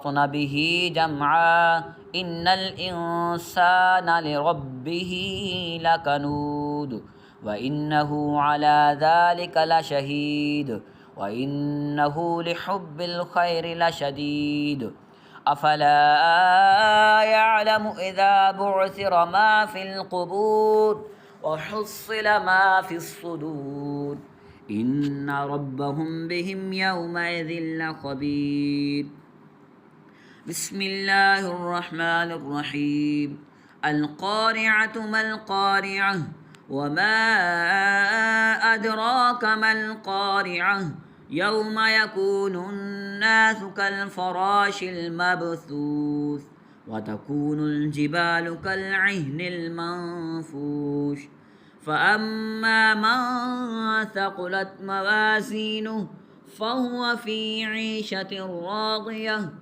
به جمعا إن الإنسان لربه لكنود وإنه على ذلك لشهيد وإنه لحب الخير لشديد أفلا يعلم إذا بعثر ما في القبور وحصل ما في الصدور إن ربهم بهم يومئذ لخبير. بسم الله الرحمن الرحيم. القارعة ما القارعة وما أدراك ما القارعة يوم يكون الناس كالفراش المبثوث وتكون الجبال كالعهن المنفوش فأما من ثقلت موازينه فهو في عيشة راضية